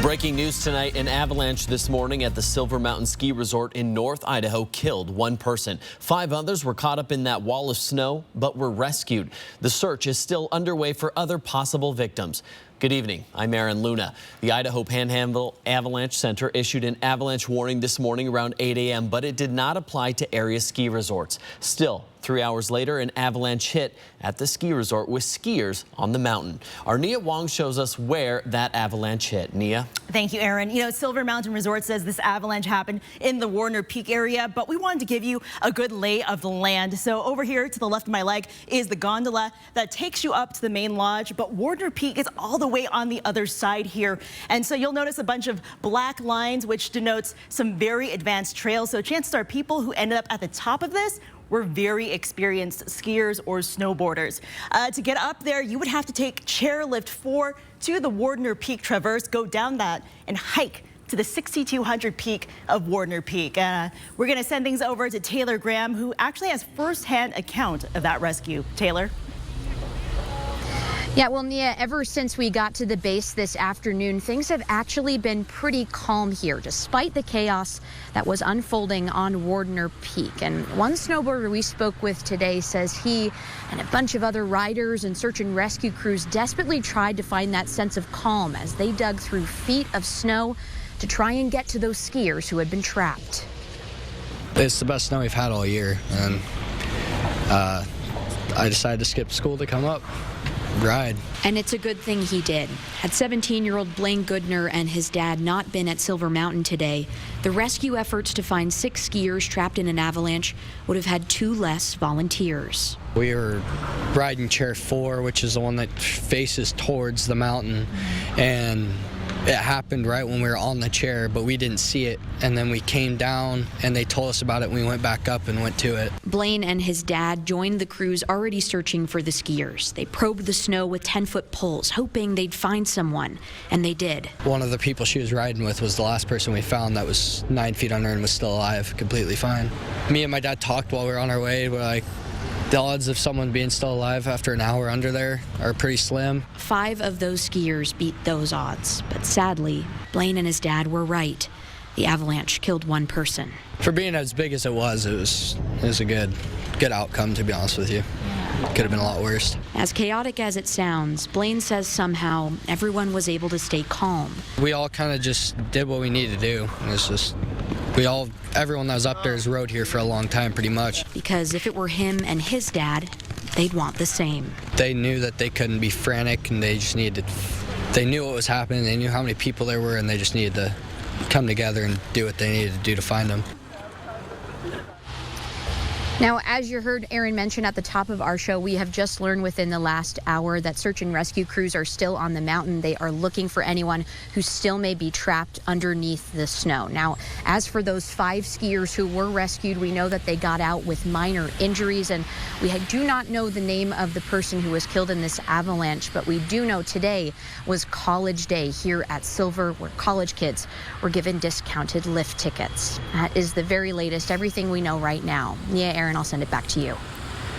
Breaking news tonight, an avalanche this morning at the Silver Mountain Ski Resort in North Idaho killed one person. 5 others were caught up in that wall of snow, but were rescued. The search is still underway for other possible victims. Good evening, I'm Aaron Luna. The Idaho Panhandle Avalanche Center issued an avalanche warning this morning around 8 a.m., but it did not apply to area ski resorts. Still, 3 hours later, an avalanche hit at the ski resort with skiers on the mountain. Our Nia Wong shows us where that avalanche hit. Nia? Thank you, Aaron. You know, Silver Mountain Resort says this avalanche happened in the Warner Peak area, but we wanted to give you a good lay of the land. So over here to the left of my leg is the gondola that takes you up to the main lodge, but Warner Peak is all the way on the other side here. And so you'll notice a bunch of black lines, which denotes some very advanced trails. So chances are people who ended up at the top of this were very experienced skiers or snowboarders. To get up there, you would have to take chairlift 4 to the Warner Peak Traverse, go down that and hike to the 6,200 peak of Warner Peak. We're going to send things over to Taylor Graham, who actually has firsthand account of that rescue. Taylor? Yeah, well, Nia, ever since we got to the base this afternoon, things have actually been pretty calm here, despite the chaos that was unfolding on Warner Peak. And one snowboarder we spoke with today says he and a bunch of other riders and search and rescue crews desperately tried to find that sense of calm as they dug through feet of snow to try and get to those skiers who had been trapped. It's the best snow we've had all year, and I decided to skip school to come up. Ride. And it's a good thing he did. Had 17-year-old Blaine Goodner and his dad not been at Silver Mountain today, the rescue efforts to find 6 skiers trapped in an avalanche would have had 2 less volunteers. We were riding chair 4, which is the one that faces towards the mountain, and it happened right when we were on the chair, but we didn't see it. And then we came down and they told us about it. We went back up and went to it. Blaine and his dad joined the crews already searching for the skiers. They probed the snow with 10-foot poles, hoping they'd find someone, and they did. One of the people she was riding with was the last person we found that was 9 feet under and was still alive, completely fine. Me and my dad talked while we were on our way. We're like, the odds of someone being still alive after an hour under there are pretty slim. 5 of those skiers beat those odds, but sadly, Blaine and his dad were right. The avalanche killed one person. For being as big as it was a good outcome, to be honest with you. Could have been a lot worse. As chaotic as it sounds, Blaine says somehow everyone was able to stay calm. We all kind of just did what we needed to do. It's just, everyone that was up there has rode here for a long time, pretty much. Because if it were him and his dad, they'd want the same. They knew that they couldn't be frantic, and they knew what was happening, they knew how many people there were, and they just needed to come together and do what they needed to do to find them. Now, as you heard Aaron mention at the top of our show, we have just learned within the last hour that search and rescue crews are still on the mountain. They are looking for anyone who still may be trapped underneath the snow. Now, as for those 5 skiers who were rescued, we know that they got out with minor injuries, and we do not know the name of the person who was killed in this avalanche, but we do know today was College Day here at Silver, where college kids were given discounted lift tickets. That is the very latest, everything we know right now. Yeah, Aaron, I'll send it back to you.